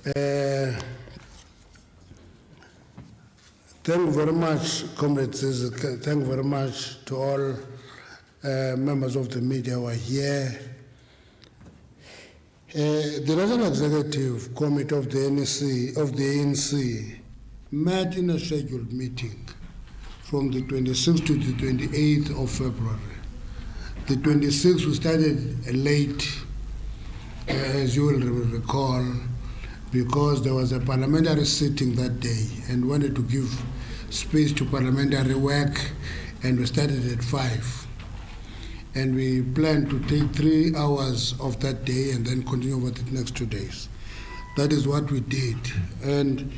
Thank you very much, comrades. Thank you very much to all members of the media who are here. The National Executive Committee of the ANC met in a scheduled meeting from the 26th to the 28th of February. The 26th we started late, as you will recall, because there was a parliamentary sitting that day and wanted to give space to parliamentary work, and we started at 5. And we planned to take 3 hours of that day and then continue over the next 2 days. That is what we did. And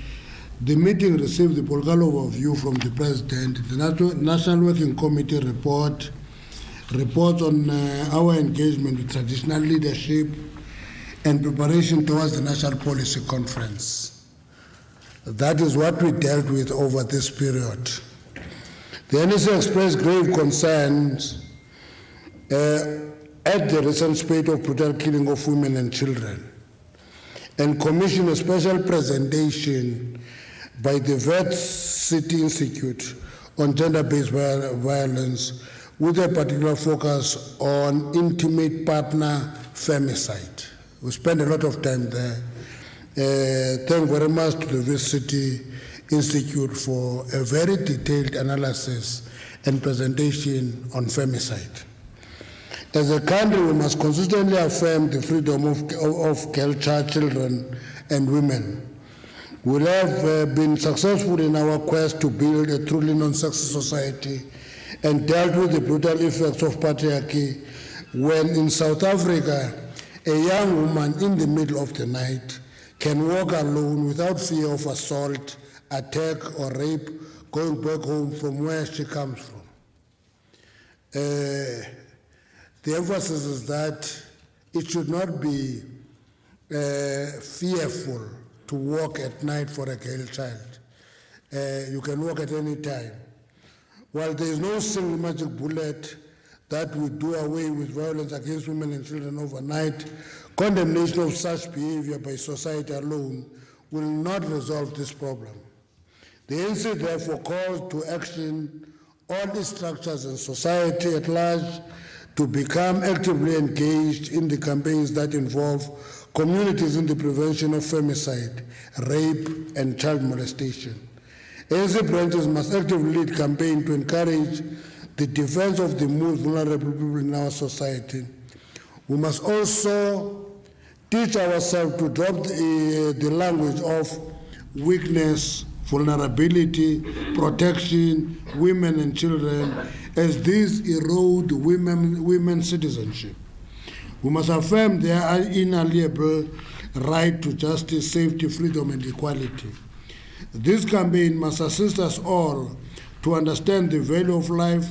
the meeting received the political overview from the President, the National Working Committee reports on our engagement with traditional leadership and preparation towards the National Policy Conference. That is what we dealt with over this period. The NEC expressed grave concerns at the recent spate of brutal killing of women and children, and commissioned a special presentation by the Vet City Institute on gender-based violence, with a particular focus on intimate partner femicide. We spent a lot of time there. Thank you very much to the Vet City Institute for a very detailed analysis and presentation on femicide. As a country, we must consistently affirm the freedom of girl child children and women. We have been successful in our quest to build a truly non-sexist society and dealt with the brutal effects of patriarchy when in South Africa, a young woman in the middle of the night can walk alone without fear of assault, attack, or rape, going back home from where she comes from. The emphasis is that it should not be fearful to walk at night for a girl child. You can walk at any time. While there is no single magic bullet that would do away with violence against women and children overnight, condemnation of such behavior by society alone will not resolve this problem. The ANC therefore calls to action all its structures and society at large to become actively engaged in the campaigns that involve communities in the prevention of femicide, rape, and child molestation. ANC branches must actively lead campaigns to encourage the defense of the most vulnerable people in our society. We must also teach ourselves to drop the language of weakness, vulnerability, protection, women and children, as these erode women's citizenship. We must affirm their inalienable right to justice, safety, freedom, and equality. This campaign must assist us all to understand the value of life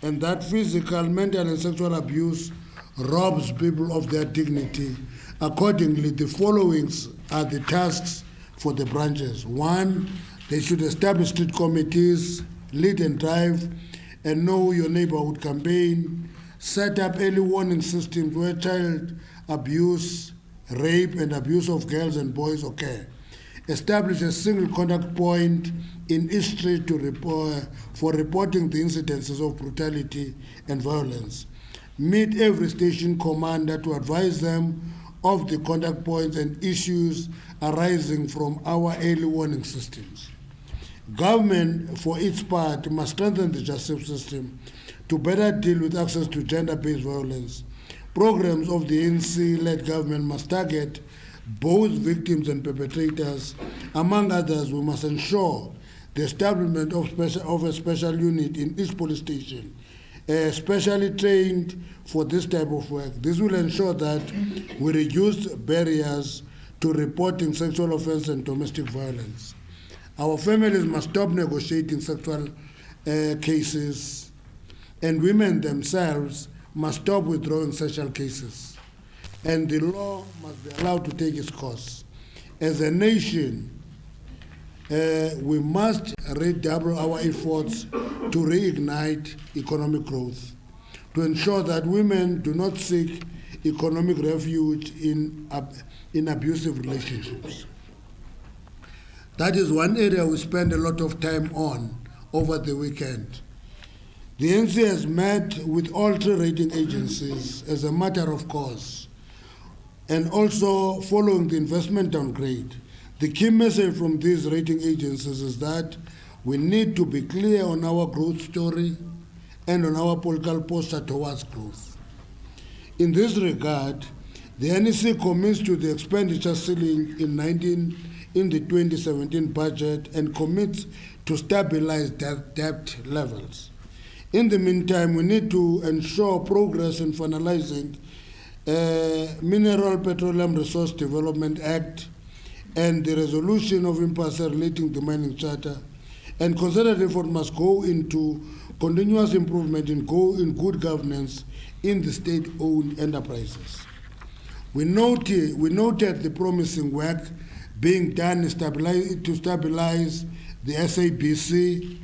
and that physical, mental, and sexual abuse robs people of their dignity. Accordingly, the following are the tasks for the branches. 1, they should establish street committees, lead and drive, and know your neighborhood campaign, set up early warning systems where child abuse, rape, and abuse of girls and boys occur. Establish a single contact point in each street for reporting the incidences of brutality and violence. Meet every station commander to advise them of the contact points and issues arising from our early warning systems. Government, for its part, must strengthen the justice system to better deal with access to gender-based violence. Programs of the ANC-led government must target both victims and perpetrators. Among others, we must ensure the establishment of a special unit in each police station, specially trained for this type of work. This will ensure that we reduce barriers to reporting sexual offense and domestic violence. Our families must stop negotiating sexual cases, and women themselves must stop withdrawing sexual cases. And the law must be allowed to take its course. As a nation, we must redouble our efforts to reignite economic growth, to ensure that women do not seek economic refuge in abusive relationships. That is one area we spend a lot of time on over the weekend. The ANC has met with all three rating agencies as a matter of course, and also following the investment downgrade. The key message from these rating agencies is that we need to be clear on our growth story and on our political posture towards growth. In this regard, the NEC commits to the expenditure ceiling in the 2017 budget and commits to stabilize debt levels. In the meantime, we need to ensure progress in finalizing Mineral Petroleum Resource Development Act and the resolution of impasse relating to the mining charter, and concerted effort must go into continuous improvement in good governance in the state-owned enterprises. We noted the promising work being done to stabilize the SABC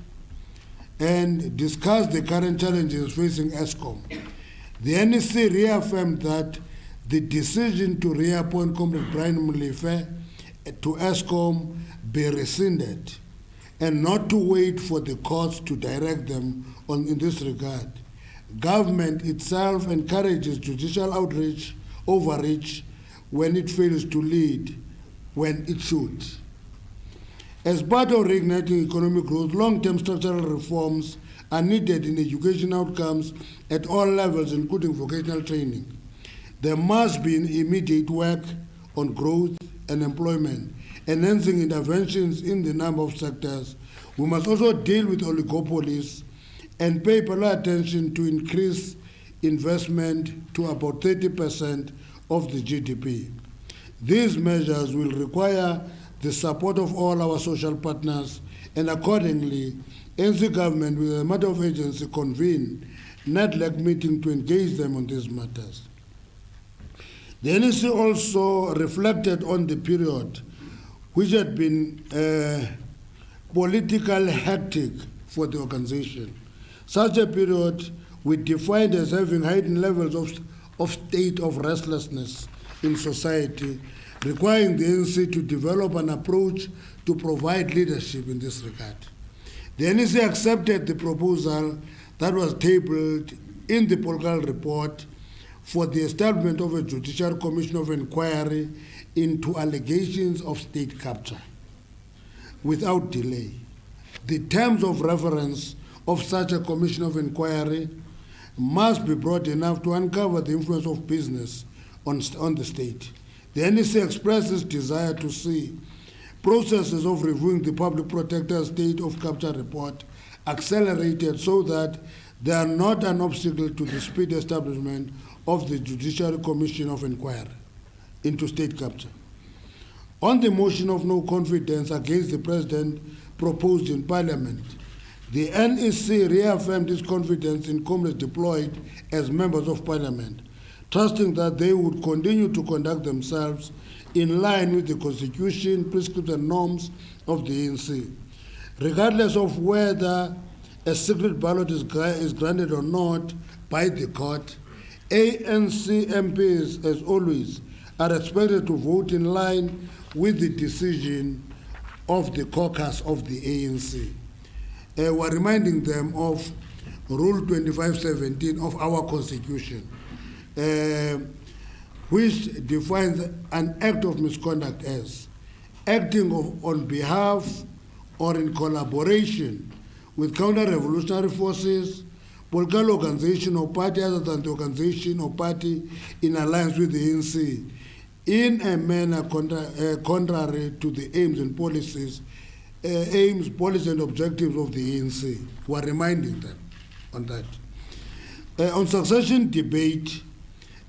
and discussed the current challenges facing ESCOM. The NEC reaffirmed that the decision to reappoint Comrade Brian Molefe to ESCOM be rescinded and not to wait for the courts to direct them in this regard. Government itself encourages judicial overreach when it fails to lead when it should. As part of reigniting economic growth, long-term structural reforms are needed in education outcomes at all levels, including vocational training. There must be immediate work on growth and employment, enhancing interventions in the number of sectors. We must also deal with oligopolies and pay particular attention to increase investment to about 30% of the GDP. These measures will require the support of all our social partners, and accordingly, ANC government with a matter of agency convene NEC meeting to engage them on these matters. The NEC also reflected on the period which had been political hectic for the organization. Such a period we defined as having heightened levels of state of restlessness in society, requiring the ANC to develop an approach to provide leadership in this regard. The NEC accepted the proposal that was tabled in the political report for the establishment of a judicial commission of inquiry into allegations of state capture without delay. The terms of reference of such a commission of inquiry must be broad enough to uncover the influence of business on the state. The NEC expressed its desire to see processes of reviewing the public protector's state of capture report accelerated so that they are not an obstacle to the speedy establishment of the Judicial Commission of Inquiry into state capture. On the motion of no confidence against the President proposed in Parliament, the NEC reaffirmed its confidence in comrades deployed as members of Parliament, trusting that they would continue to conduct themselves in line with the Constitution, prescripts and norms of the ANC. Regardless of whether a secret ballot is granted or not by the court, ANC MPs, as always, are expected to vote in line with the decision of the caucus of the ANC. We're reminding them of Rule 2517 of our Constitution, which defines an act of misconduct as acting on behalf or in collaboration with counter-revolutionary forces, political organization or party other than the organization or party in alliance with the ANC, in a manner contrary to the aims, policies, and objectives of the ANC. We are reminding them on that. On succession debate,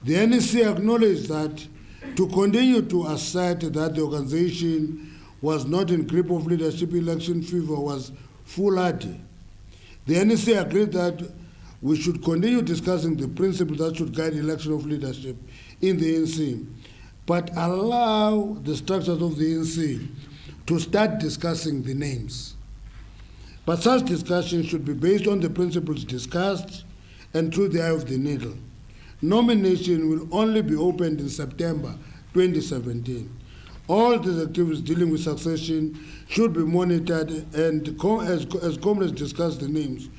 the NEC acknowledged that to continue to assert that the organization was not in grip of leadership election fever was foolhardy. The NEC agreed that we should continue discussing the principles that should guide election of leadership in the ANC, but allow the structures of the ANC to start discussing the names. But such discussions should be based on the principles discussed and through the eye of the needle, Nomination will only be opened in September 2017. All these activities dealing with succession should be monitored, and as comrades discuss the names,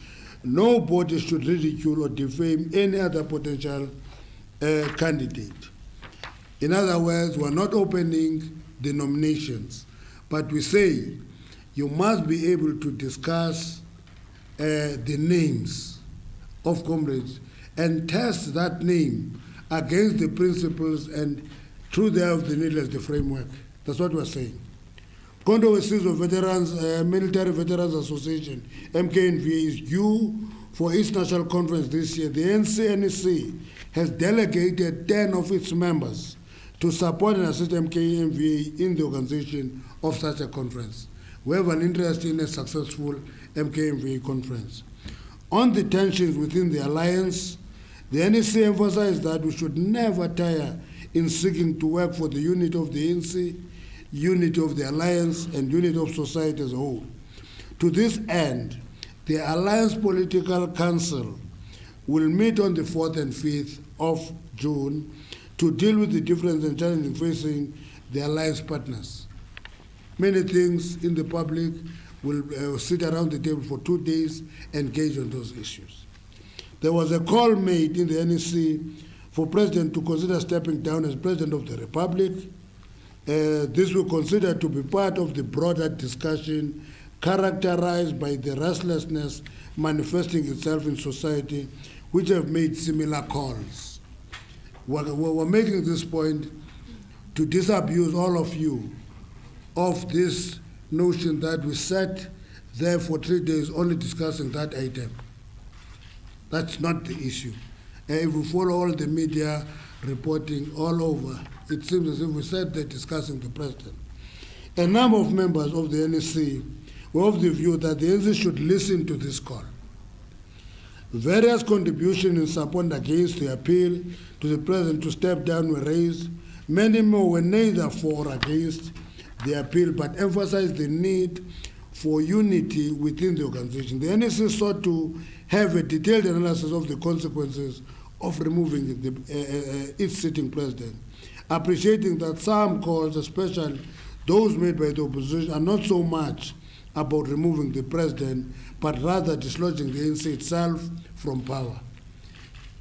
nobody should ridicule or defame any other potential candidate. In other words, we're not opening the nominations, but we say you must be able to discuss the names of comrades and test that name against the principles and through the needless the framework. That's what we're saying. Condo Overseas of Veterans, Military Veterans Association, MKNV, is due for its national conference this year. The NEC has delegated 10 of its members to support and assist MKNV in the organization of such a conference. We have an interest in a successful MKNV conference. On the tensions within the alliance, the NEC emphasized that we should never tire in seeking to work for the unity of the ANC, unity of the alliance, and unity of society as a whole. To this end, the Alliance Political Council will meet on the 4th and 5th of June to deal with the difference and challenges facing the alliance partners. Many things in the public will sit around the table for 2 days and engage on those issues. There was a call made in the NEC for President to consider stepping down as President of the Republic. This will consider to be part of the broader discussion characterized by the restlessness manifesting itself in society, which have made similar calls. We're making this point to disabuse all of you of this notion that we sat there for 3 days only discussing that item. That's not the issue. If we follow all the media reporting all over, it seems as if we sat there discussing the president. A number of members of the NEC were of the view that the ANC should listen to this call. Various contributions in support against the appeal to the president to step down were raised. Many more were neither for or against the appeal, but emphasized the need for unity within the organization. The NEC sought to have a detailed analysis of the consequences of removing its sitting president, appreciating that some calls, especially those made by the opposition, are not so much about removing the president, but rather dislodging the ANC itself from power.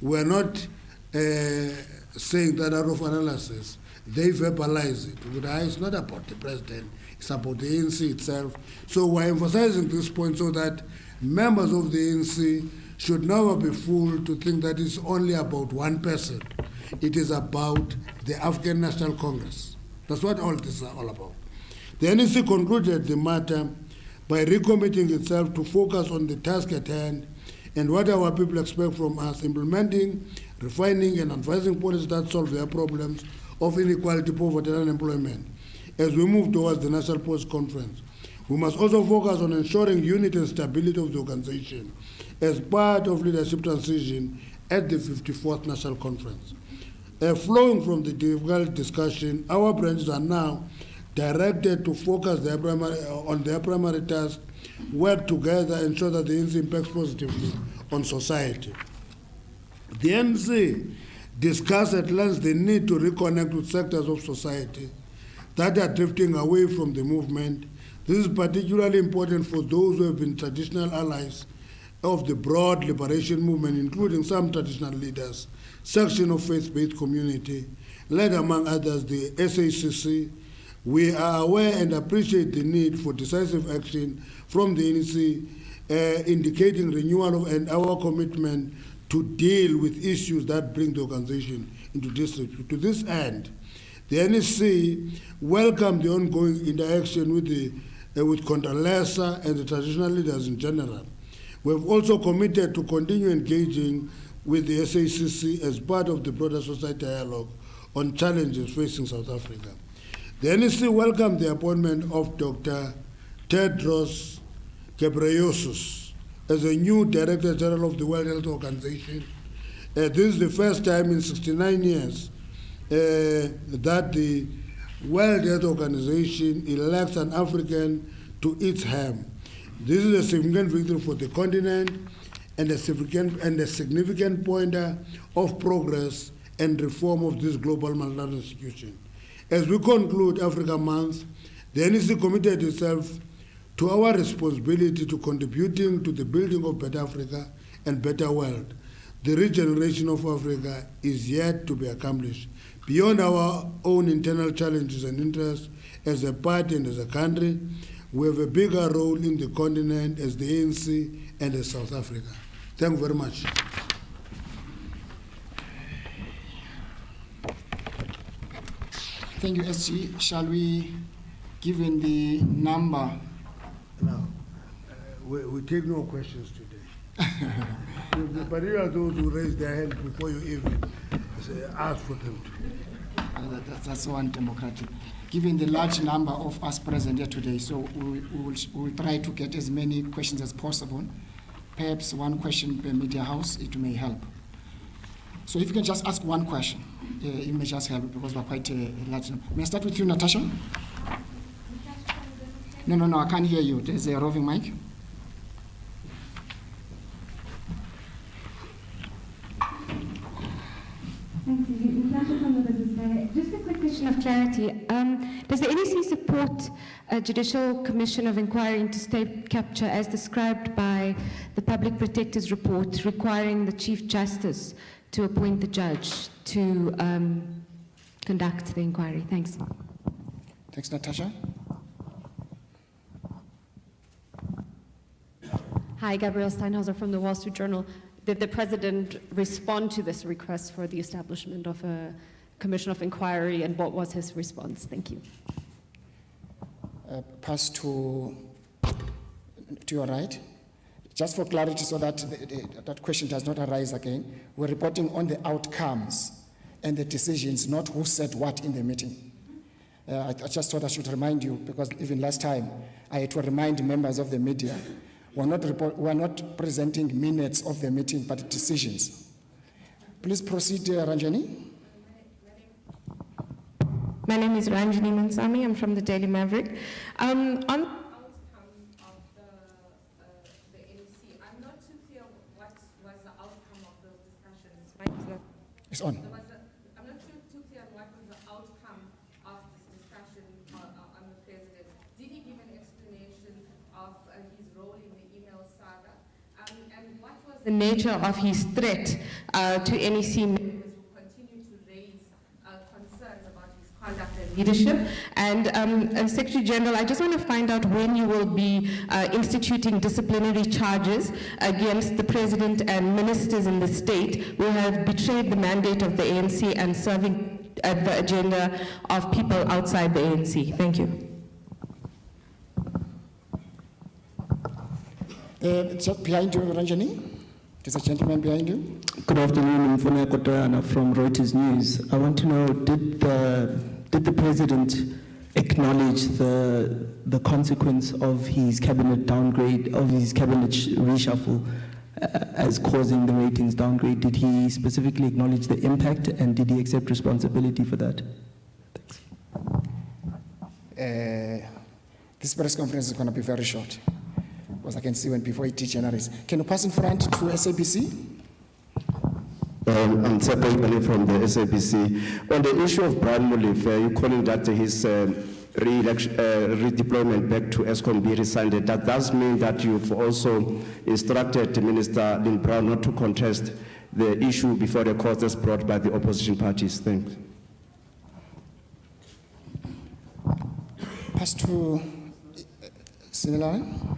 We are not saying that out of analysis. They verbalize it. It's not about the president, it's about the ANC itself. So we're emphasizing this point so that members of the ANC should never be fooled to think that it's only about one person. It is about the African National Congress. That's what all this is all about. The NEC concluded the matter by recommitting itself to focus on the task at hand and what our people expect from us, implementing, refining, and advising policies that solve their problems of inequality, poverty, and unemployment. As we move towards the National Post-Conference, we must also focus on ensuring unity and stability of the organization as part of leadership transition at the 54th National Conference. Flowing from the difficult discussion, our branches are now directed to focus on their primary task, work together, ensure that the ANC impacts positively on society. The ANC discussed at length the need to reconnect with sectors of society that are drifting away from the movement. This is particularly important for those who have been traditional allies of the broad liberation movement, including some traditional leaders, section of faith-based community, led among others the SACC. We are aware and appreciate the need for decisive action from the NEC, indicating renewal and our commitment to deal with issues that bring the organization into disrepute. To this end, the NEC welcomed the ongoing interaction with Condoleezza and the traditional leaders in general. We have also committed to continue engaging with the SACC as part of the broader society dialogue on challenges facing South Africa. The NEC welcomed the appointment of Dr. Tedros Ghebreyesus as a new Director General of the World Health Organization. This is the first time in 69 years that the World Health Organization elects an African to its helm. This is a significant victory for the continent and a significant pointer of progress and reform of this global multilateral institution. As we conclude Africa Month, the NEC committed itself to our responsibility to contributing to the building of better Africa and better world. The regeneration of Africa is yet to be accomplished. Beyond our own internal challenges and interests, as a party and as a country, we have a bigger role in the continent as the ANC and as South Africa. Thank you very much. Thank you, SG. Shall we give in the number? No, we take no questions today. But here are those who raise their hand before you even ask for them to. That's so undemocratic. Given the large number of us present here today, so we will try to get as many questions as possible. Perhaps one question per media house, it may help. So if you can just ask one question, it may just help because we're quite a large number. May I start with you, Natasha? No, I can't hear you. There's a roving mic. Thank you. Natasha from the Business Day. Just a quick question of clarity. Does the NEC support a judicial commission of inquiry into state capture as described by the Public Protector's report requiring the Chief Justice to appoint the judge to conduct the inquiry? Thanks. Thanks, Natasha. Hi, Gabrielle Steinhauser from the Wall Street Journal. Did the President respond to this request for the establishment of a commission of inquiry, and what was his response? Thank you. Pass to your right. Just for clarity, so that that question does not arise again, we're reporting on the outcomes and the decisions, not who said what in the meeting. I just thought I should remind you, because even last time I had to remind members of the media, we're not presenting minutes of the meeting, but decisions. Please proceed, Ranjani. My name is Ranjani Mansami. I'm from the Daily Maverick. On outcomes of the NEC, I'm not too clear what was the outcome of those discussions. Right? It's on. I'm not too clear what was the outcome of this discussion on the President. Did he give an explanation of his role in the email saga? And what was the nature of his threat to NEC members who continue to raise concerns about his conduct and leadership? And Secretary General, I just want to find out when you will be instituting disciplinary charges against the President and ministers in the state who have betrayed the mandate of the ANC and serving the agenda of people outside the ANC. Thank you. Just behind you, Ranjani. There's a gentleman behind you. Good afternoon, Mfuna Kotoyana from Reuters News. I want to know, did the President acknowledge the consequence of his cabinet downgrade, of his cabinet reshuffle as causing the ratings downgrade? Did he specifically acknowledge the impact, and did he accept responsibility for that? Thanks. This press conference is going to be very short, because I can see when before it generates. Can you pass in front to SABC? I'm Tshepo from the SABC. On the issue of Brian Molefe, you're calling that his redeployment back to ESCOM be rescinded. That does mean that you've also instructed Minister Lynn Brown not to contest the issue before the court as brought by the opposition parties. Thanks. Pass to Simelane.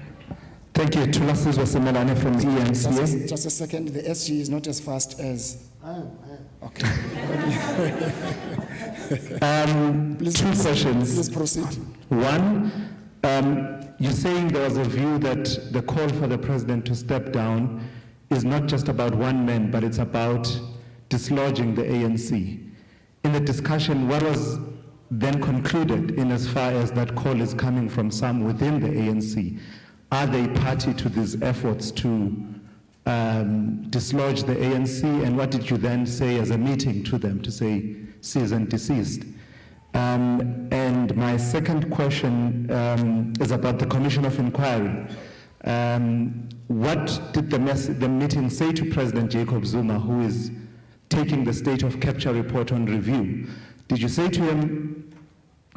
Thank you. Tulasizwa Simelane from the ANC. Just a second, the SG is not as fast as... I am. Okay. Two questions. Please proceed. One, you're saying there was a view that the call for the President to step down is not just about one man, but it's about dislodging the ANC. In the discussion, what was then concluded in as far as that call is coming from some within the ANC? Are they party to these efforts to dislodge the ANC? And what did you then say as a meeting to them to say cease and desist? And my second question is about the Commission of Inquiry. What did the meeting say to President Jacob Zuma, who is taking the state of capture report on review? Did you say to him,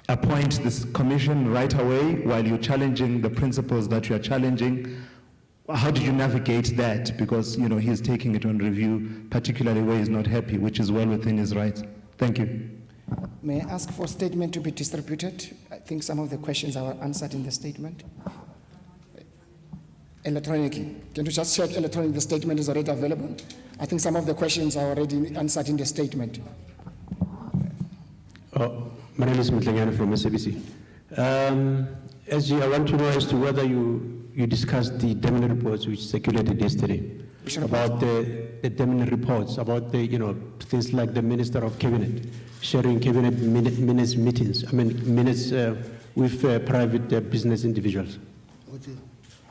appoint this commission right away while you're challenging the principles that you are challenging? How did you navigate that? Because, you know, he's taking it on review, particularly where he's not happy, which is well within his rights. Thank you. May I ask for statement to be distributed? I think some of the questions are answered in the statement. Electronically. Can you just check electronically? The statement is already available. I think some of the questions are already answered in the statement. My name is Mtlengane from SABC. SG, I want to know as to whether you discussed the Demine reports which circulated yesterday. Which report? About the Demine reports, about the, you know, things like the Minister of Cabinet, sharing cabinet minutes meetings, minutes with private business individuals.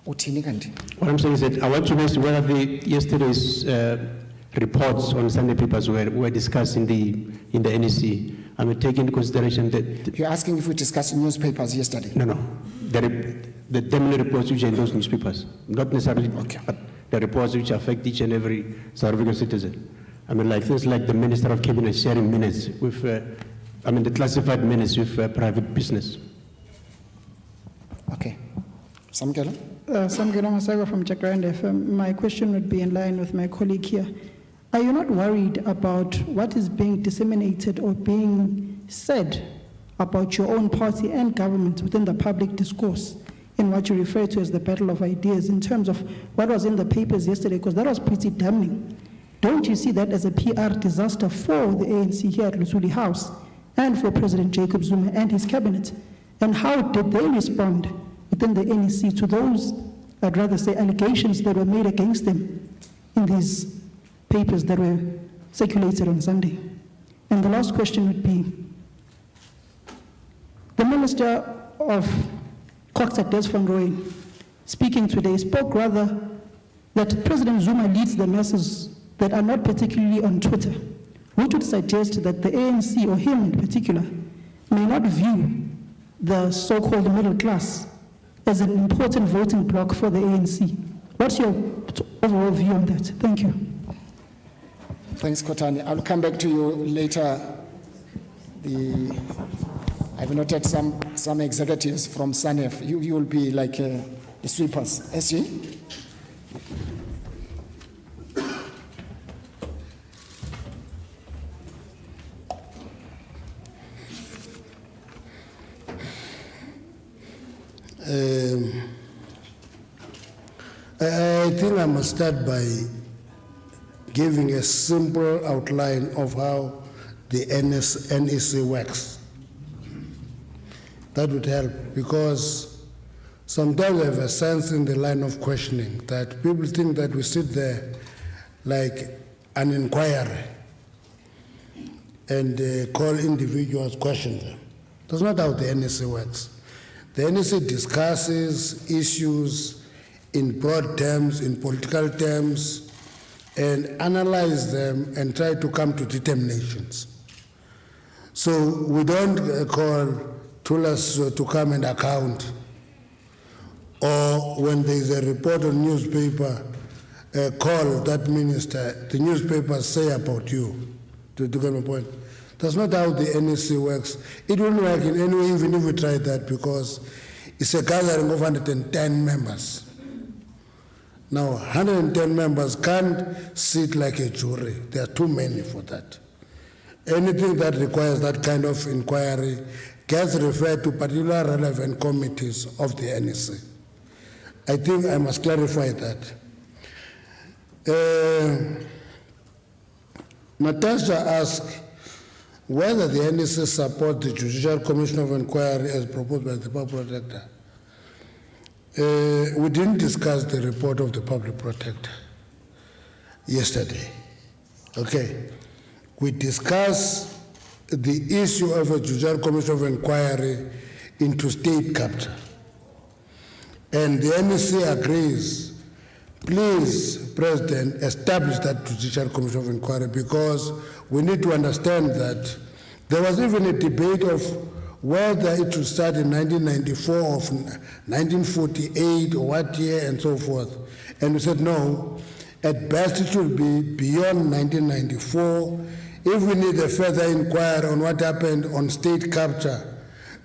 What I'm saying is that I want to know as to whether yesterday's reports on Sunday papers were discussed in the NEC. I mean, take into consideration that... You're asking if we discussed in newspapers yesterday? No. The Demine reports which are in those newspapers, not necessarily, Okay. but the reports which affect each and every South African citizen. I mean, like things like the Minister of Cabinet sharing minutes with, the classified minutes with private business. Okay. Samkela? Samkela Masago from Jacaranda FM. My question would be in line with my colleague here. Are you not worried about what is being disseminated or being said about your own party and government within the public discourse in what you refer to as the battle of ideas in terms of what was in the papers yesterday? Because that was pretty damning. Don't you see that as a PR disaster for the ANC here at Luthuli House and for President Jacob Zuma and his cabinet? And how did they respond within the NEC to those, I'd rather say, allegations that were made against them in these papers that were circulated on Sunday? And the last question would be, the Minister of Coxa Des van Rooyen, speaking today, spoke rather that President Zuma leads the masses that are not particularly on Twitter, which would suggest that the ANC, or him in particular, may not view the so-called middle class as an important voting bloc for the ANC. What's your overall view on that? Thank you. Thanks, Kotani. I'll come back to you later. I've noted some executives from SANEF. You will be like the sweepers. SG? I think I must start by giving a simple outline of how the NEC works. That would help, because sometimes I have a sense in the line of questioning that people think that we sit there like an inquiry and call individuals, question them. That's not how the NEC works. The NEC discusses issues in broad terms, in political terms, and analyze them and try to come to determinations. So we don't call Tulas to come and account, or when there is a report on newspaper, call that minister, the newspapers say about you, to get my point. That's not how the NEC works. It won't work in any way, even if we try that, because it's a gathering of 110 members. Now, 110 members can't sit like a jury. There are too many for that. Anything that requires that kind of inquiry gets referred to particular relevant committees of the NEC. I think I must clarify that. Natasha asked whether the NEC support the Judicial Commission of Inquiry as proposed by the Public Protector. We didn't discuss the report of the Public Protector yesterday. Okay. We discussed the issue of a Judicial Commission of Inquiry into state capture. And the NEC agrees, please, President, establish that Judicial Commission of Inquiry, because we need to understand that there was even a debate of whether it should start in 1994 or 1948 or what year and so forth. And we said no, at best it should be beyond 1994. If we need a further inquiry on what happened on state capture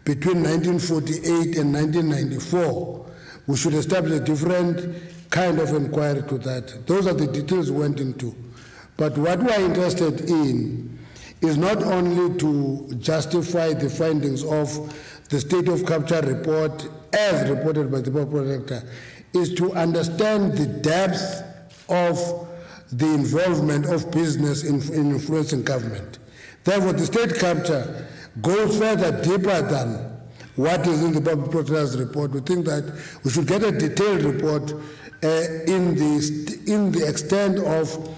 between 1948 and 1994, we should establish a different kind of inquiry to that. Those are the details we went into. But what we are interested in is not only to justify the findings of the state of capture report as reported by the Public Protector, is to understand the depth of the involvement of business in influencing government. Therefore, the state capture goes further deeper than what is in the Public Protector's report. We think that we should get a detailed report in the extent of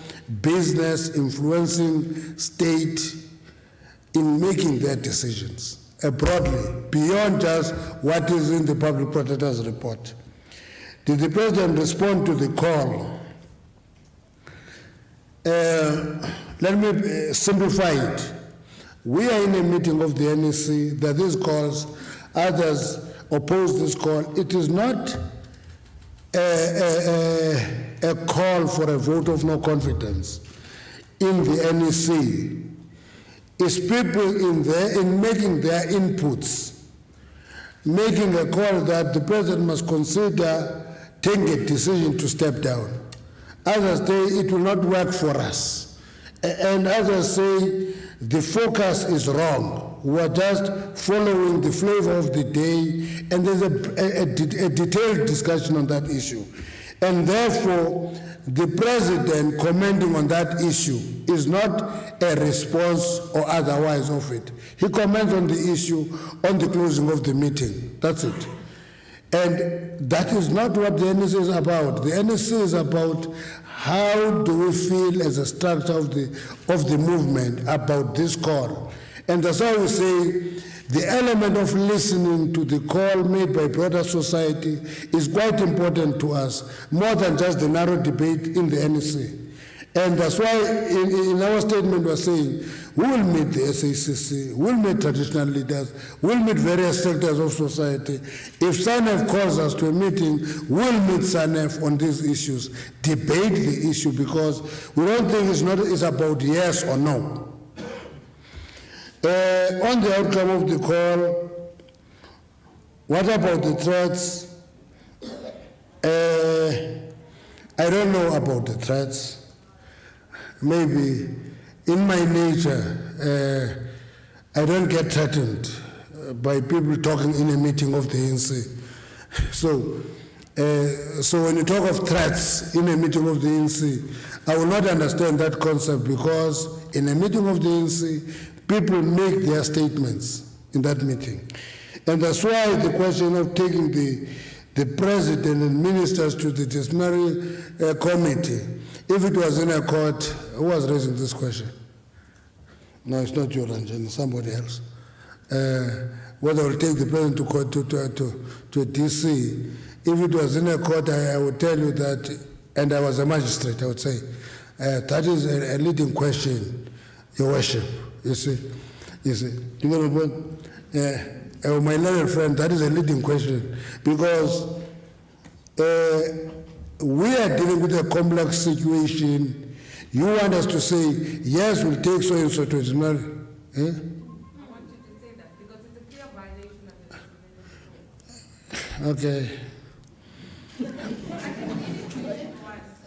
business influencing state in making their decisions broadly, beyond just what is in the Public Protector's report. Did the President respond to the call? Let me simplify it. We are in a meeting of the NEC. There are these calls. Others oppose this call. It is not a call for a vote of no confidence in the NEC. It's people in there in making their inputs, making a call that the President must consider taking a decision to step down. Others say it will not work for us. And others say the focus is wrong. We are just following the flavor of the day, and there's a detailed discussion on that issue. And therefore, the President commenting on that issue is not a response or otherwise of it. He comments on the issue on the closing of the meeting. That's it. And that is not what the NEC is about. The NEC is about how do we feel as a structure of the movement about this call. And that's why we say the element of listening to the call made by broader society is quite important to us, more than just the narrow debate in the NEC. And that's why in our statement we're saying we will meet the SACC, we'll meet traditional leaders, we'll meet various sectors of society. If SANEF calls us to a meeting, we'll meet SANEF on these issues, debate the issue, because we don't think it's about yes or no. On the outcome of the call, what about the threats? I don't know about the threats. Maybe in my nature, I don't get threatened by people talking in a meeting of the ANC. So when you talk of threats in a meeting of the ANC, I will not understand that concept, because in a meeting of the ANC, people make their statements in that meeting. And that's why the question of taking the president and ministers to the disciplinary committee, if it was in a court, who was raising this question? No, it's not you, Ranjan, it's somebody else. Whether we'll take the president to court to DC, if it was in a court, I would tell you that, and I was a magistrate, I would say, that is a leading question, Your Worship. You see. You know what? My learned friend, that is a leading question, because we are dealing with a complex situation. You want us to say, yes, we'll take so and so to his marriage. I want you to say that, because it's a clear violation of the Okay.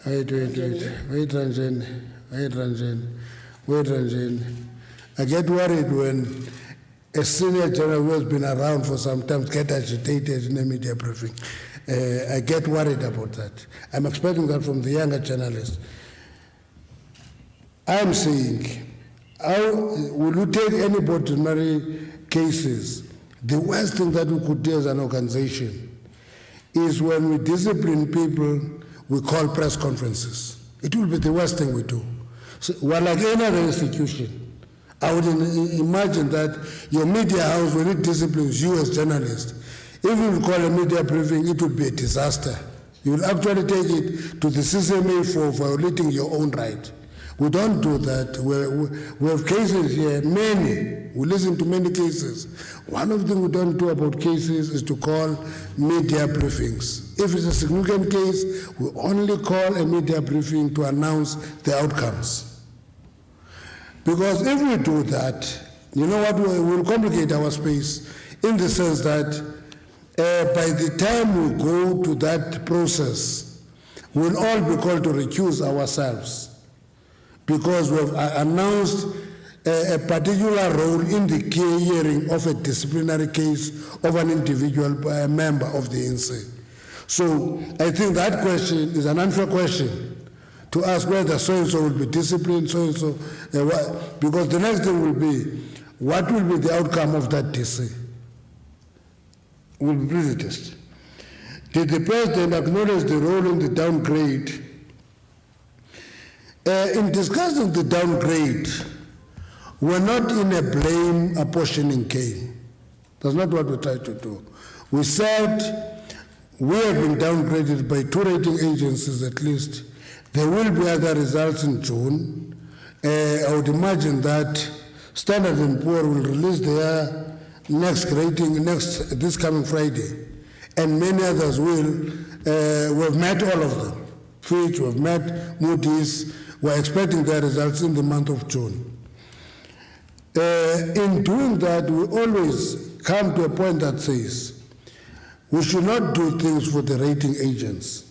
Wait, Ranjan. I get worried when a senior general who has been around for some time gets agitated in a media briefing. I get worried about that. I'm expecting that from the younger journalists. I'm saying, how will you take any ordinary cases? The worst thing that we could do as an organization is when we discipline people, we call press conferences. It will be the worst thing we do. So, well, like any other institution, I would imagine that your media house, when it disciplines you as journalists, if you call a media briefing, it would be a disaster. You will actually take it to the CCMA for violating your own right. We don't do that. We have cases here, many, We listen to many cases. One of the things we don't do about cases is to call media briefings. If it's a significant case, we only call a media briefing to announce the outcomes. Because if we do that, you know what, we will complicate our space in the sense that by the time we go to that process, we'll all be called to recuse ourselves because we've announced a particular role in the hearing of a disciplinary case of an individual member of the ANC. So I think that question is an unfair question to ask whether so-and-so will be disciplined, so-and-so, because the next thing will be, what will be the outcome of that DC? Will be prejudiced. Did the president acknowledge the role in the downgrade? In discussing the downgrade, we're not in a blame apportioning game. That's not what we tried to do. We said we have been downgraded by 2 rating agencies at least. There will be other results in June. I would imagine that Standard & Poor will release their next rating this coming Friday, and many others will. We've met all of them. Fitch, we've met Moody's. We're expecting their results in the month of June. In doing that, we always come to a point that says we should not do things for the rating agents.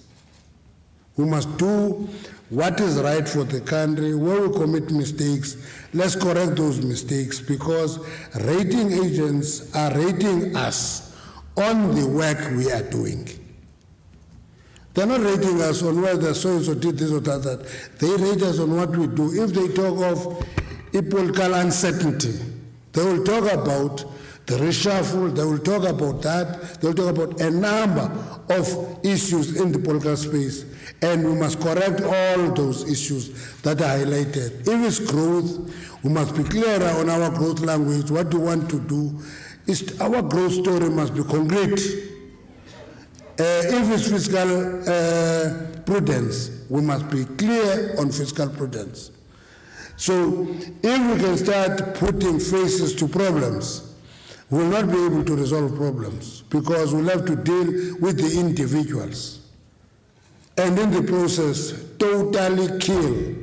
We must do what is right for the country. Where we commit mistakes, let's correct those mistakes, because rating agents are rating us on the work we are doing. They're not rating us on whether so-and-so did this or that. They rate us on what we do. If they talk of political uncertainty, they will talk about the reshuffle, they will talk about that, they will talk about a number of issues in the political space, and we must correct all those issues that are highlighted. If it's growth, we must be clearer on our growth language, what we want to do. Our growth story must be concrete. If it's fiscal prudence, we must be clear on fiscal prudence. So if we can start putting faces to problems, we'll not be able to resolve problems, because we'll have to deal with the individuals. And in the process, totally kill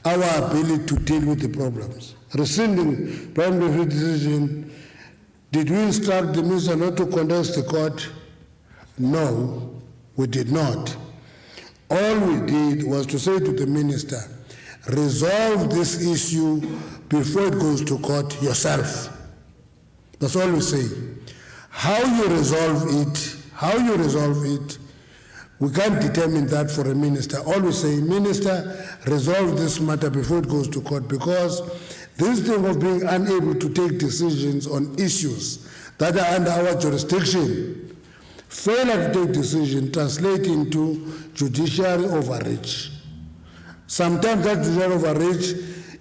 our ability to deal with the problems. Rescinding Prime Minister's decision, did we instruct the minister not to contest the court? No, we did not. All we did was to say to the minister, resolve this issue before it goes to court yourself. That's all we say. How you resolve it, we can't determine that for a minister. All we say, minister, resolve this matter before it goes to court, because this thing of being unable to take decisions on issues that are under our jurisdiction, failure to take decision translate into judiciary overreach. Sometimes that judicial overreach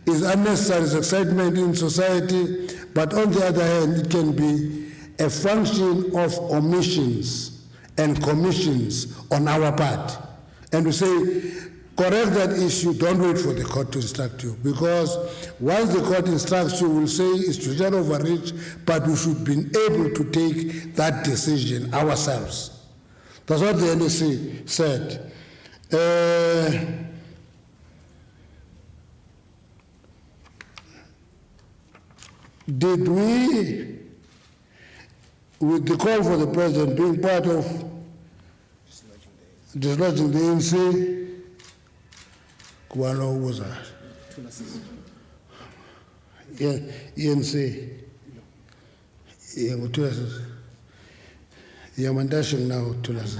is unnecessary excitement in society, but on the other hand, it can be a function of omissions and commissions on our part. And we say, correct that issue, don't wait for the court to instruct you, because once the court instructs you, we'll say it's judicial overreach, but we should be able to take that decision ourselves. That's what the NEC said. Did we, with the call for the president being part of dislodging the ANC, Kualo was that? Yeah, ANC. Yeah, I'm dashing now to us.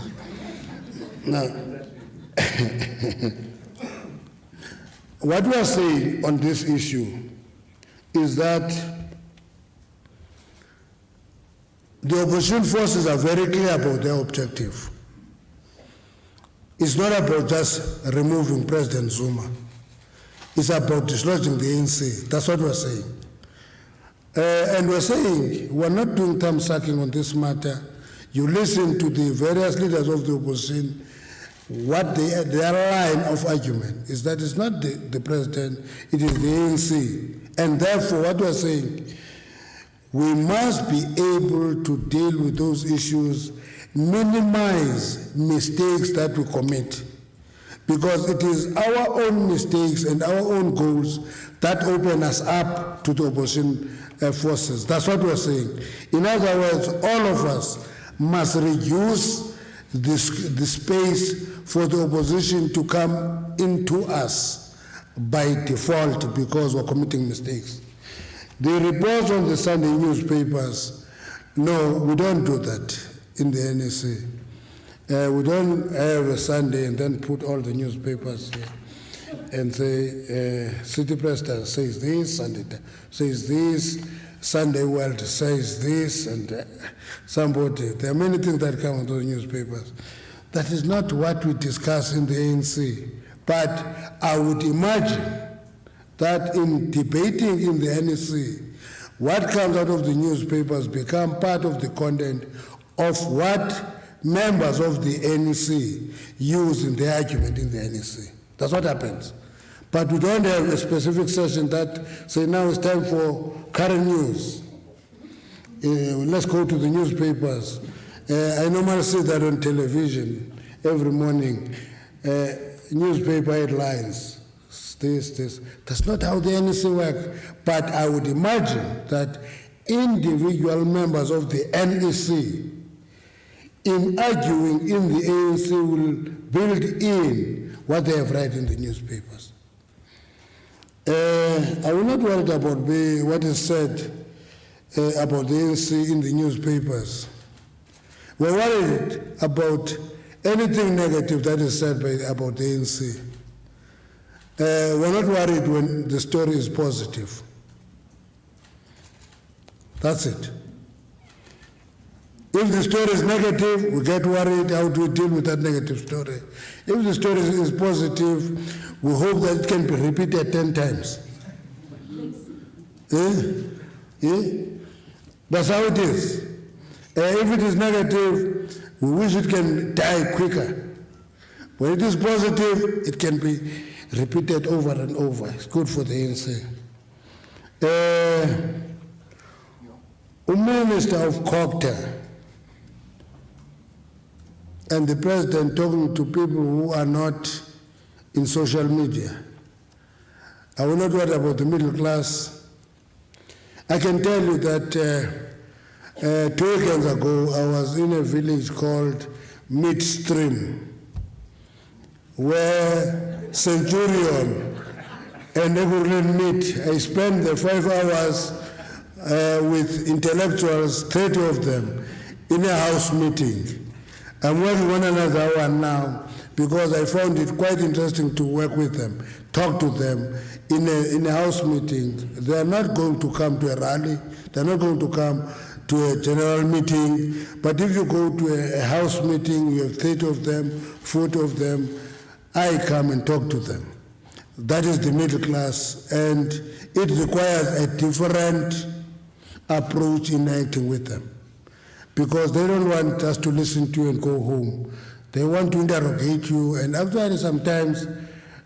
Now, what we are saying on this issue is that the opposition forces are very clear about their objective. It's not about just removing President Zuma. It's about dislodging the ANC. That's what we're saying. And we're saying we're not doing thumb sucking on this matter. You listen to the various leaders of the opposition, what their line of argument is that it's not the president, it is the ANC. And therefore, what we're saying, We must be able to deal with those issues, minimize mistakes that we commit, because it is our own mistakes and our own goals that open us up to the opposition forces. That's what we're saying. In other words, all of us must reduce the space for the opposition to come into us by default because we're committing mistakes. The reports on the Sunday newspapers, no, we don't do that in the NEC. We don't have a Sunday and then put all the newspapers here and say, City President says this, Sunday says this, Sunday World says this, and somebody, there are many things that come in those newspapers. That is not what we discuss in the ANC. But I would imagine that in debating in the NEC, what comes out of the newspapers become part of the content of what members of the NEC use in the argument in the NEC. That's what happens. But we don't have a specific session that say now it's time for current news. Let's go to the newspapers. I normally see that on television every morning. Newspaper headlines, this. That's not how the NEC works. But I would imagine that individual members of the NEC in arguing in the ANC will build in what they have read in the newspapers. I will not worry about what is said about the ANC in the newspapers. We're worried about anything negative that is said about the ANC. We're not worried when the story is positive. That's it. If the story is negative, we get worried. How do we deal with that negative story? If the story is positive, we hope that it can be repeated 10 times. That's how it is. If it is negative, we wish it can die quicker. When it is positive, it can be repeated over and over. It's good for the ANC. Minister of Culture and the president talking to people who are not in social media. I will not worry about the middle class. I can tell you that 2 weekends ago, I was in a village called Midstream, where Centurion and Evelyn meet. I spent the 5 hours with intellectuals, 30 of them, in a house meeting. I'm working on another one now because I found it quite interesting to work with them, talk to them in a house meeting. They are not going to come to a rally. They're not going to come to a general meeting. But if you go to a house meeting, you have 30 of them, 40 of them, I come and talk to them. That is the middle class, and it requires a different approach in acting with them, because they don't want us to listen to you and go home. They want to interrogate you and actually sometimes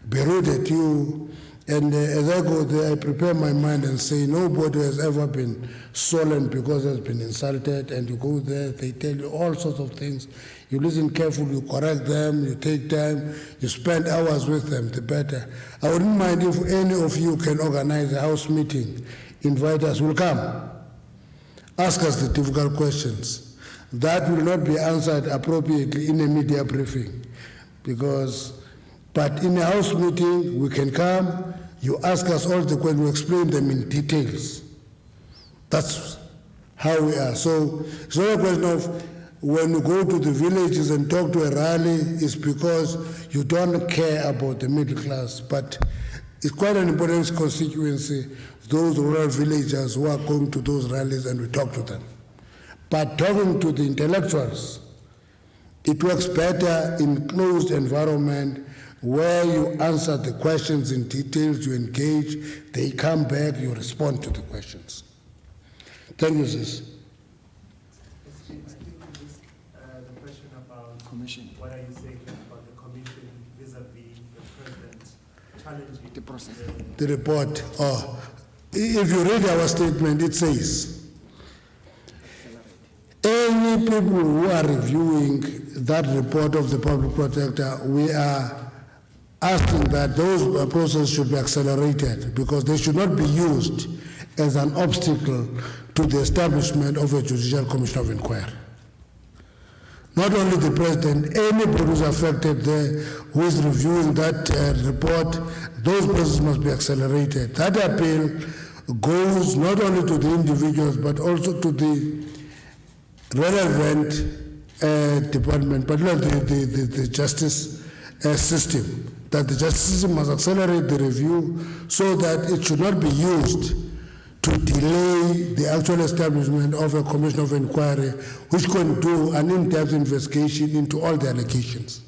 be rude at you. And as I go there, I prepare my mind and say, nobody has ever been sullen because has been insulted. And you go there, they tell you all sorts of things. You listen carefully, you correct them, you take time, you spend hours with them, the better. I wouldn't mind if any of you can organize a house meeting, invite us, we'll come. Ask us the difficult questions. That will not be answered appropriately in a media briefing, but in a house meeting, we can come, you ask us all the questions, we explain them in details. That's how we are. So it's not a question of when you go to the villages and talk to a rally, it's because you don't care about the middle class, but it's quite an important constituency, those rural villagers who are going to those rallies and we talk to them. But talking to the intellectuals, it works better in closed environment where you answer the questions in details, you engage, they come back, you respond to the questions. Thank you, sis. The question about Commission. what are you saying about the commission vis-a-vis the president challenging The process. The report, if you read our statement, it says, any people who are reviewing that report of the public protector, we are asking that those processes should be accelerated because they should not be used as an obstacle to the establishment of a judicial commission of inquiry. Not only the president, anybody who's affected there who is reviewing that report, those processes must be accelerated. That appeal goes not only to the individuals but also to the relevant department, particularly the justice system, that the justice system must accelerate the review so that it should not be used to delay the actual establishment of a commission of inquiry which can do an in-depth investigation into all the allegations.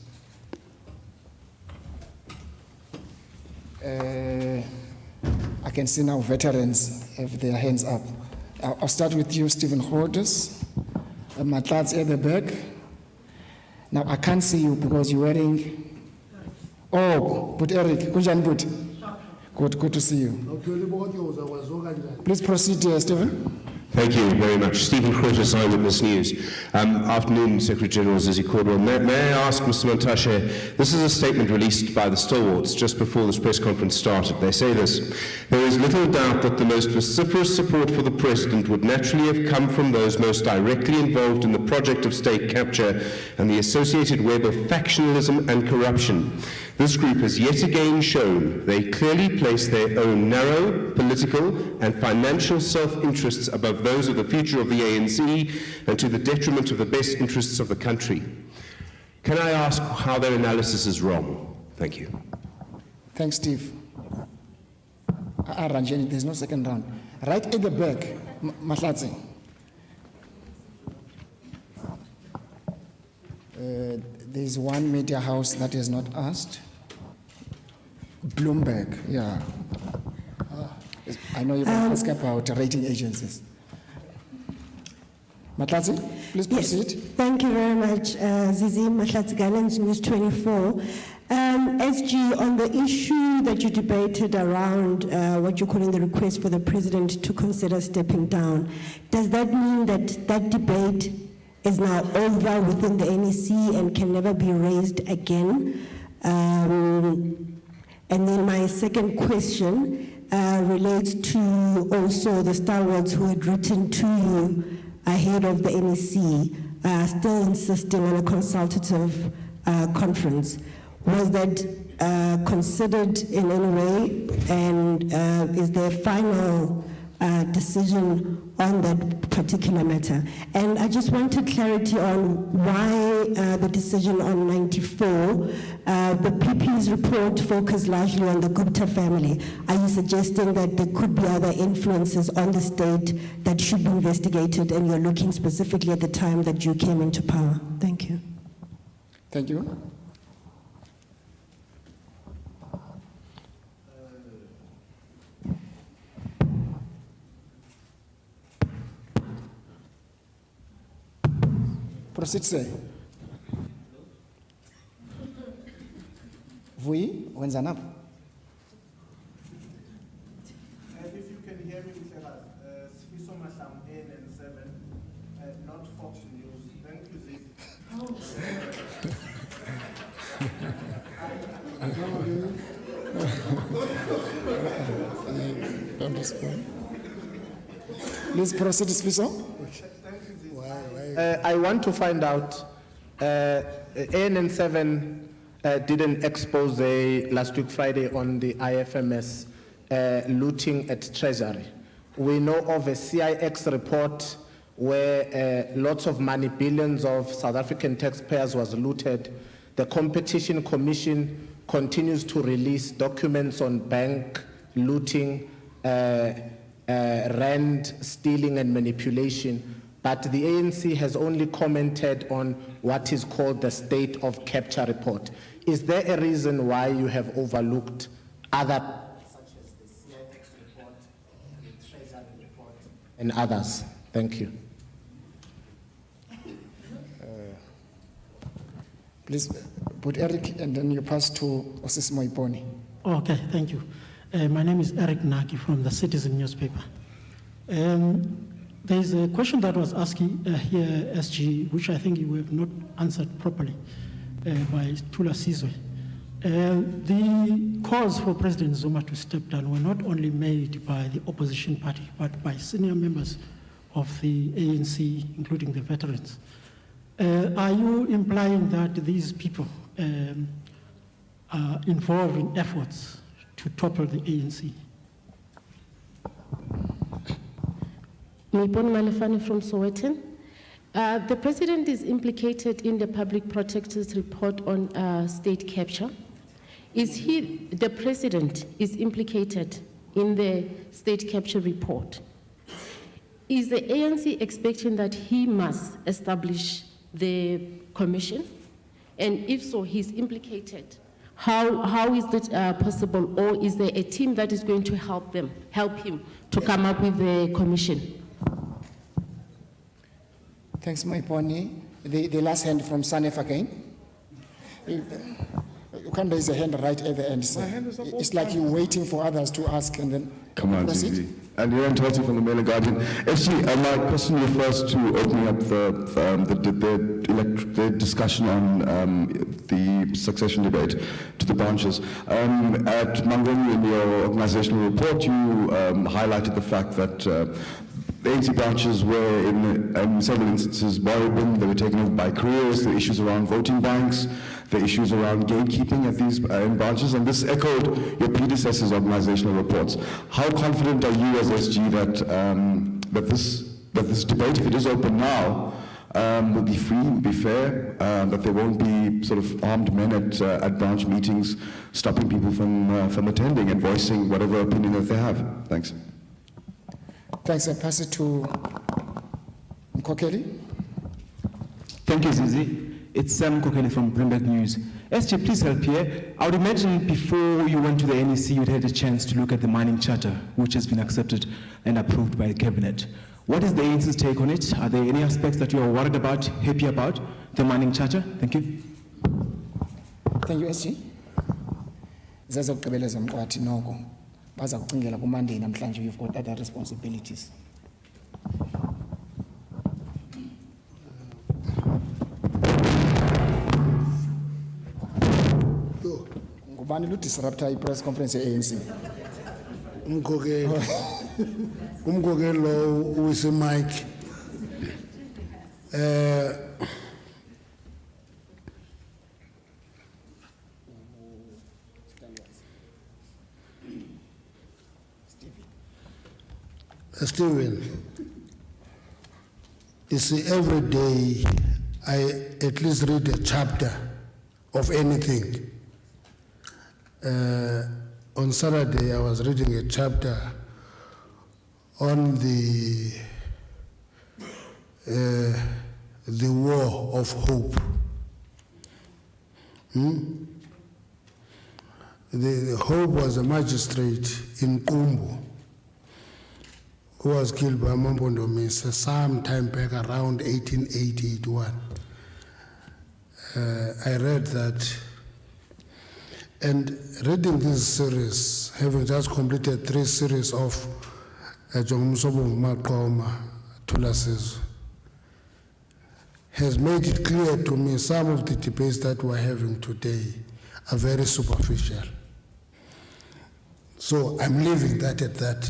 I can see now veterans have their hands up. I'll start with you, Stephen Hodges. Matlatsi at the back. Now, I can't see you because you're wearing... Oh, but Eric, good. Good to see you. Please proceed, Stephen. Thank you very much. Stephen Crotus, Eyewitness News. Afternoon, Secretary General Zizi Cordwell. May I ask Mr. Montashe, this is a statement released by the stalwarts just before this press conference started. They say this: there is little doubt that the most vociferous support for the President would naturally have come from those most directly involved in the project of state capture and the associated web of factionalism and corruption. This group has yet again shown they clearly place their own narrow political and financial self-interests above those of the future of the ANC and to the detriment of the best interests of the country. Can I ask how their analysis is wrong? Thank you. Thanks, Steve. Ranjani, there's no second round. Right at the back, Matlatsi. There's one media house that is not asked. Bloomberg, yeah. I know you can ask about rating agencies. Matlatsi, please proceed. Yes, thank you very much, Zizi. Matlatsi Gallants, News 24. SG, on the issue that you debated around what you're calling the request for the president to consider stepping down, does that mean that that debate is now over within the NEC and can never be raised again? And then my second question relates to also the stalwarts who had written to you ahead of the NEC, still insisting on a consultative conference. Was that considered in any way, and is there a final decision on that particular matter? And I just wanted clarity on why the decision on 94, the PP's report focused largely on the Gupta family. Are you suggesting that there could be other influences on the state that should be investigated, and you're looking specifically at the time that you came into power? Thank you. Thank you. Proceed, sir. Vui, when's up? If you can hear me, tell us. Sfiso Masam, ANC7, not Fox News. Thank you, Zizi. Don't respond. Please proceed, Sfiso. I want to find out, ANN7 did an expose last week Friday on the IFMS looting at Treasury. We know of a CIX report where lots of money, billions of South African taxpayers was looted. The Competition Commission continues to release documents on bank looting, rand stealing and manipulation. But the ANC has only commented on what is called the State of Capture report. Is there a reason why you have overlooked other, such as the CIX report, the Treasury report, and others? Thank you. Please put Eric, and then you pass to Osis Moiponi. Okay, thank you. My name is Eric Naki from the Citizen newspaper. There is a question that was asked here, SG, which I think you have not answered properly by Tula Sizwe. The calls for President Zuma to step down were not only made by the opposition party, but by senior members of the ANC, including the veterans. Are you implying that these people are involved in efforts to topple the ANC? Mipon Malefani from Sowetan. The president is implicated in the public protector's report on state capture. The president is implicated in the state capture report. Is the ANC expecting that he must establish the commission? And if so, he's implicated. How is that possible? Or is there a team that is going to help him to come up with the commission? Thanks, Maiponi. The last hand from Sanef again. You can't raise a hand right at the end, sir. It's like you're waiting for others to ask and then Come on, proceed. TV. And you're Toti from the Mail and Guardian. SG, my question refers to opening up the discussion on the succession debate to the branches. At Mangoni, in your organizational report, you highlighted the fact that the ANC branches were in several instances moribund. They were taken over by careers, the issues around voting banks, the issues around gatekeeping at these branches, and this echoed your predecessors' organizational reports. How confident are you as SG that this debate, if it is open now, will be free, be fair, that there won't be sort of armed men at branch meetings stopping people from attending and voicing whatever opinion that they have? Thanks. Thanks. I pass it to Mkokeli. Thank you, Zizi. It's Sam Kokeli from Bloomberg News. SG, please help here. I would imagine before you went to the NEC, you'd had a chance to look at the mining charter, which has been accepted and approved by the cabinet. What is the ANC's take on it? Are there any aspects that you are worried about, happy about, the mining charter? Thank you. Thank you, SG. Zazokugqibeleza mqwathi noko baza kucingela kuMonday namhlanje. You've got other responsibilities. Ngubani lu disruptor i-press conference ye-ANC? Umkhokeli lo uyise Mike. Stephen, you see, every day I at least read a chapter of anything. On Saturday, I was reading a chapter on the war of hope. The hope was a magistrate in Kumbu who was killed by Mambondo Misa some time back around 1881. I read that, and reading this series, having just completed 3 series of Jongumsobo Makoma Tulasis, has made it clear to me some of the debates that we're having today are very superficial. So I'm leaving that at that.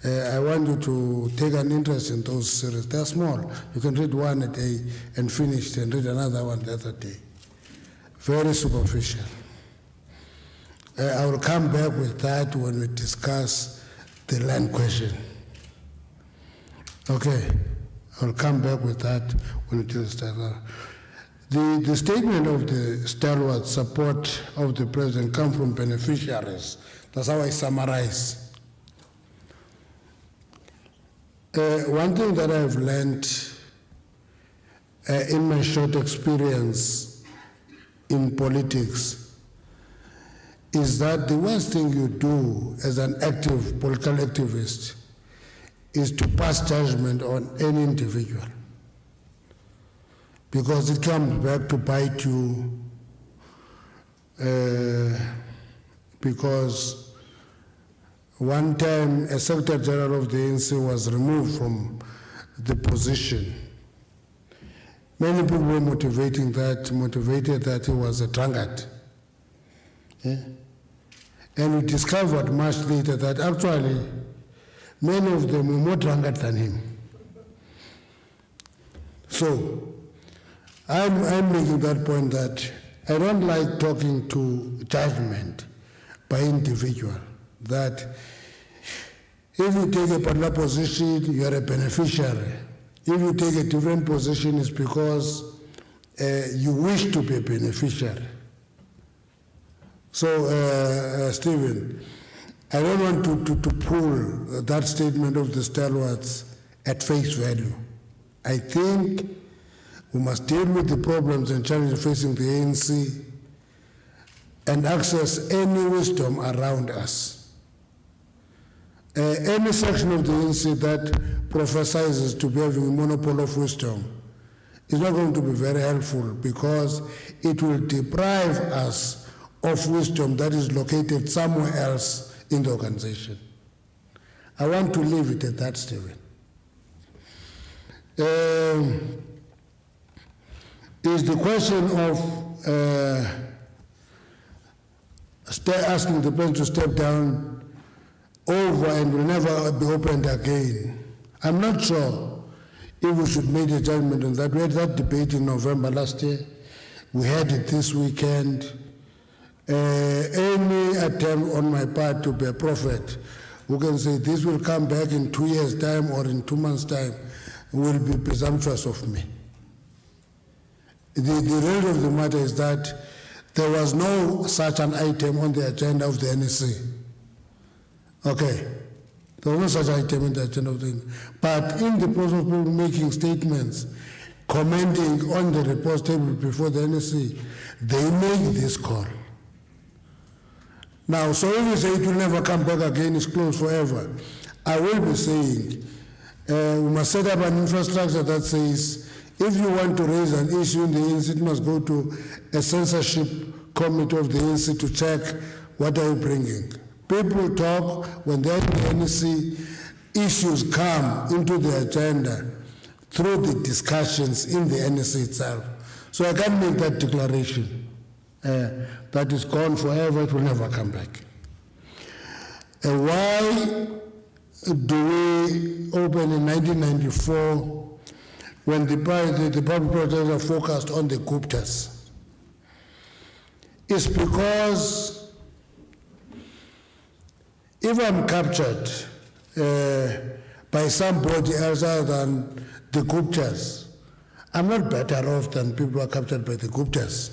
I want you to take an interest in those series. They're small. You can read one a day and finish it and read another one the other day. Very superficial. I will come back with that when we discuss the land question. Okay, I will come back with that when we discuss that. The statement of the stalwart support of the president come from beneficiaries. That's how I summarize. One thing that I've learned in my short experience in politics is that the worst thing you do as an active political activist is to pass judgment on any individual, because it comes back to bite you, because one time a Secretary General of the ANC was removed from the position. Many people were motivated that he was a drunkard. Yeah? And we discovered much later that actually many of them were more drunkard than him. So I'm making that point that I don't like talking to judgment by individual, that if you take a particular position, you are a beneficiary. If you take a different position, it's because you wish to be a beneficiary. So, Stephen, I don't want to pull that statement of the stalwarts at face value. I think we must deal with the problems and challenges facing the ANC and access any wisdom around us. Any section of the ANC that prophesizes to be having a monopoly of wisdom is not going to be very helpful because it will deprive us of wisdom that is located somewhere else in the organization. I want to leave it at that, Stephen. Is the question of asking the president to step down over and will never be opened again? I'm not sure if we should make a judgment on that. We had that debate in November last year. We had it this weekend. Any attempt on my part to be a prophet who can say this will come back in 2 years' time or in 2 months' time will be presumptuous of me. The reality of the matter is that there was no such an item on the agenda of the NEC. Okay, there was no such item in the agenda of the NEC. But in the process of people making statements, commenting on the report table before the NEC, they made this call. Now, so if you say it will never come back again, it's closed forever, I will be saying we must set up an infrastructure that says if you want to raise an issue in the ANC, it must go to a censorship committee of the ANC to check what are you bringing. People talk when they're in the NEC, issues come into the agenda through the discussions in the NEC itself. So I can't make that declaration. That is gone forever, it will never come back. Why do we open in 1994 when the public protector focused on the Guptas? It's because if I'm captured by somebody else other than the Guptas, I'm not better off than people who are captured by the Guptas.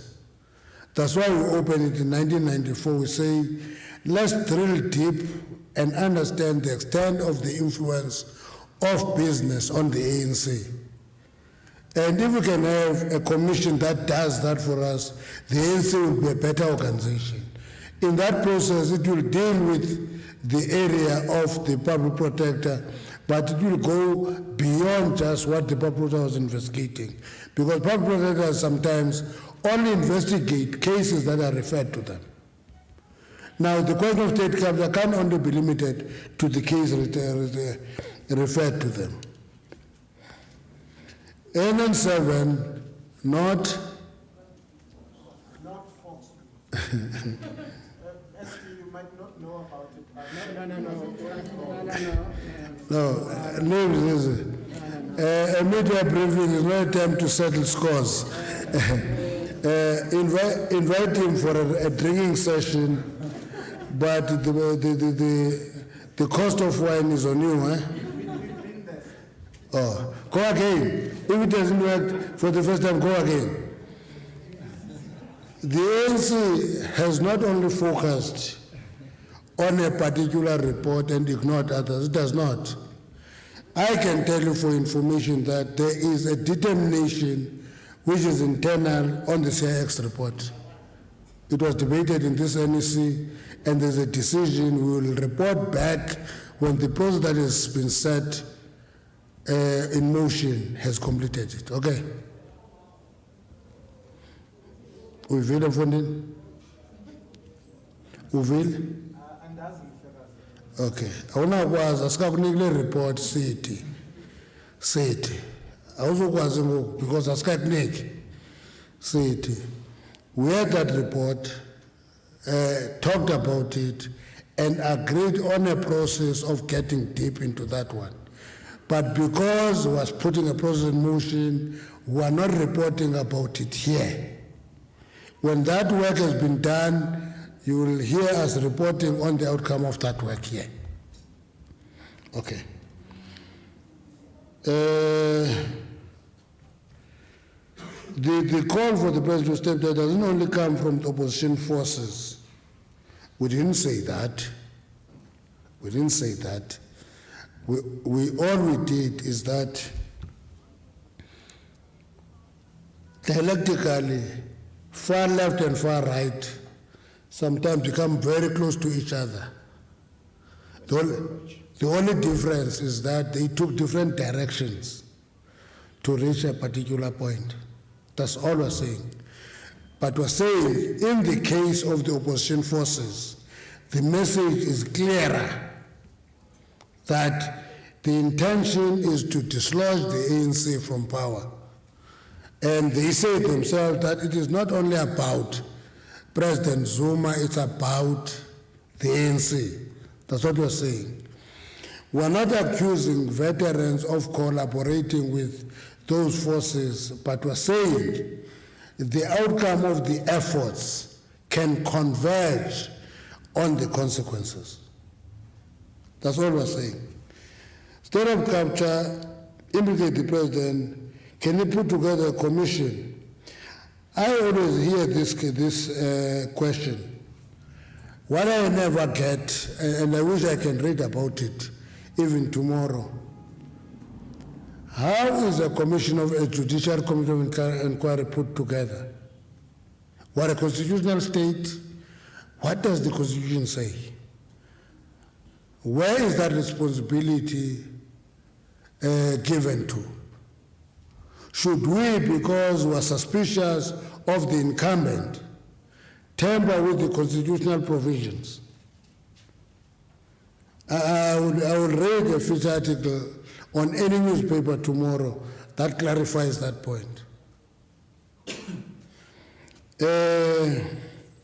That's why we opened it in 1994. We say, let's drill deep and understand the extent of the influence of business on the ANC. And if we can have a commission that does that for us, the ANC will be a better organization. In that process, it will deal with the area of the public protector, but it will go beyond just what the public protector was investigating. Because public protectors sometimes only investigate cases that are referred to them. Now, the question of state capture can only be limited to the case referred to them. NN7, not false. You might not know about it, but a media briefing is not a time to settle scores. Invite him for a drinking session, but the cost of wine is on you, eh? Oh, go again. If it doesn't work for the first time, go again. The ANC has not only focused on a particular report and ignored others, it does not. I can tell you for information that there is a determination which is internal on the CIX report. It was debated in this NEC, and there's a decision. We will report back when the process that has been set in motion has completed it. Okay? Uvile mfundini? Uvile? Okay. Awunakwazi asikakunikile report sithi sithi awuzokwazi ngoku because asikakuniki sithi we had that report, talked about it and agreed on a process of getting deep into that one. But because we was putting a process in motion, we are not reporting about it here. When that work has been done, you will hear us reporting on the outcome of that work here. Okay. The call for the president to step down doesn't only come from the opposition forces. We didn't say that. We didn't say that. All we did is that dialectically, far left and far right sometimes become very close to each other. The only difference is that they took different directions to reach a particular point. That's all we're saying. But we're saying, in the case of the opposition forces, the message is clearer that the intention is to dislodge the ANC from power. And they say themselves that it is not only about President Zuma, it's about the ANC. That's what we're saying. We're not accusing veterans of collaborating with those forces, but we're saying the outcome of the efforts can converge on the consequences. That's all we're saying. State of capture, implicate the president, can he put together a commission? I always hear this question. What I never get, and I wish I can read about it even tomorrow, how is a commission of a judicial committee of inquiry put together? What a constitutional state? What does the Constitution say? Where is that responsibility given to? Should we, because we are suspicious of the incumbent, tamper with the constitutional provisions? I will read a feature article on any newspaper tomorrow that clarifies that point.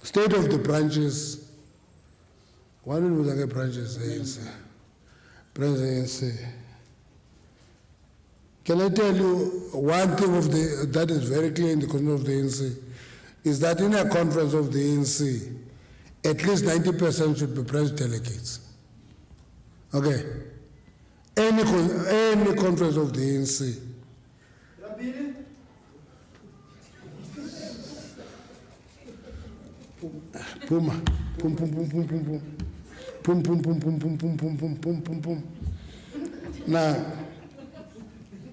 State of the branches. Why don't we get branches? ANC. Can I tell you one thing that is very clear in the constitution of the ANC is that in a conference of the ANC, at least 90% should be branch delegates. Okay. Any conference of the ANC. Pum, pum, pum, pum, pum, pum, pum. Pum, pum, pum, pum, pum, pum, pum, pum, pum, pum, pum.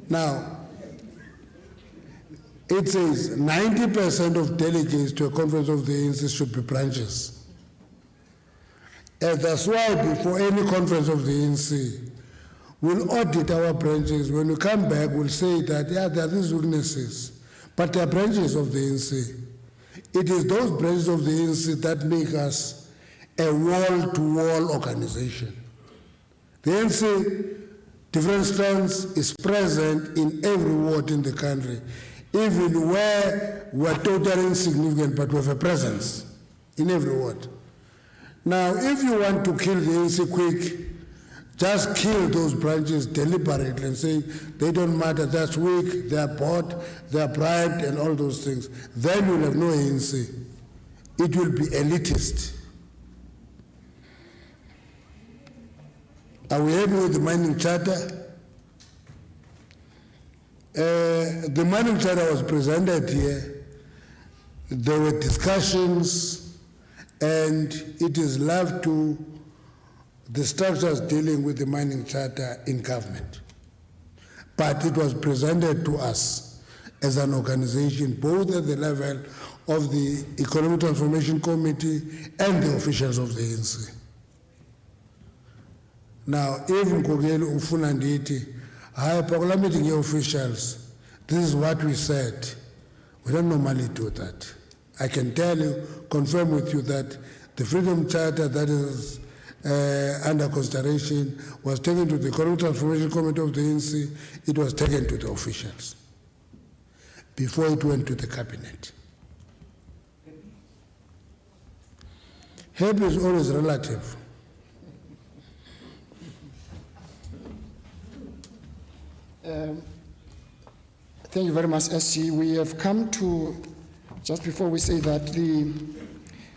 Now, it says 90% of delegates to a conference of the ANC should be branches. And that's why before any conference of the ANC, we'll audit our branches. When we come back, we'll say that, yeah, there are these weaknesses, but they are branches of the ANC. It is those branches of the ANC that make us a wall-to-wall organization. The ANC, different strands, is present in every ward in the country, even where we're totally insignificant, but we have a presence in every ward. Now, if you want to kill the ANC quick, just kill those branches deliberately and say they don't matter, that's weak, they're bought, they're bribed, and all those things. Then you'll have no ANC. It will be elitist. Are we happy with the mining charter? The mining charter was presented here. There were discussions, and it is left to the structures dealing with the mining charter in government. But it was presented to us as an organization, both at the level of the Economic Transformation Committee and the officials of the ANC. Now, if Nkogeli ufuna ndithi, hayi pakula meeting officials, this is what we said. We don't normally do that. I can tell you, confirm with you that the Freedom Charter that is under consideration, was taken to the Economic Transformation Committee of the ANC, it was taken to the officials before it went to the cabinet. Help is always relative. Thank you very much, SG. We have come to, just before we say that,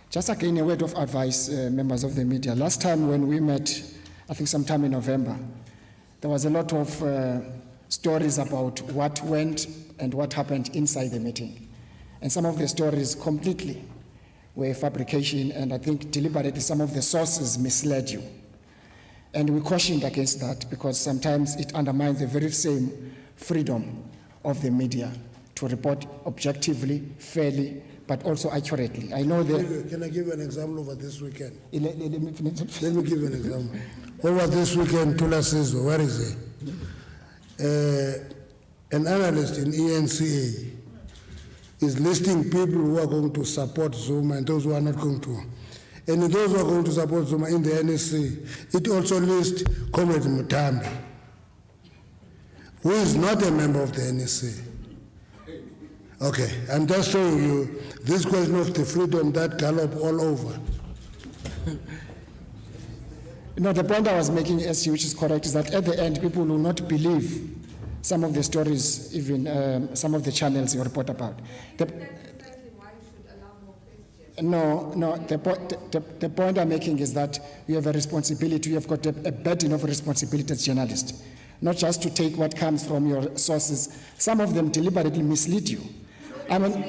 just again a word of advice, members of the media. Last time when we met, I think sometime in November, there was a lot of stories about what went and what happened inside the meeting. And some of the stories completely were fabrication, and I think deliberately some of the sources misled you. And we cautioned against that because sometimes it undermines the very same freedom of the media to report objectively, fairly, but also accurately. I know that. Can I give you an example over this weekend? Let me Let me give you an example. Over this weekend, Tula says, where is he? An analyst in ENCA is listing people who are going to support Zuma and those who are not going to. And those who are going to support Zuma in the NEC, it also lists Comrade Mutambi, who is not a member of the NEC. Okay, I'm just showing you this question of the freedom that gallop all over. No, the point I was making, SC, which is correct, is that at the end, people will not believe some of the stories, even some of the channels you report about. The point I'm making is that you have a responsibility, you have got a burden of responsibility as journalists, not just to take what comes from your sources. Some of them deliberately mislead you. I mean,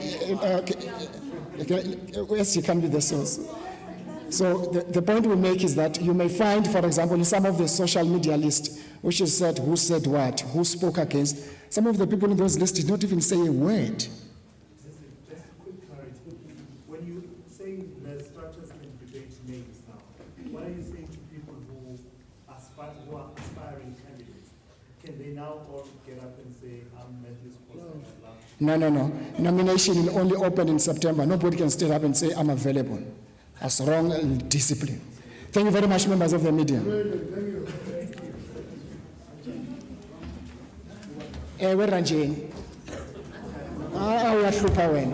yes, you can be the source. So the point we make is that you may find, for example, in some of the social media lists, which is said who said what, who spoke against, some of the people in those lists did not even say a word. Just a quick clarity. When you say the structures and debate names now, what are you saying to people who are aspiring candidates? Can they now all get up and say, I'm at this post? No. Nomination will only open in September. Nobody can stand up and say, I'm available. That's wrong discipline. Thank you very much, members of the media. We're ranching. We are through power.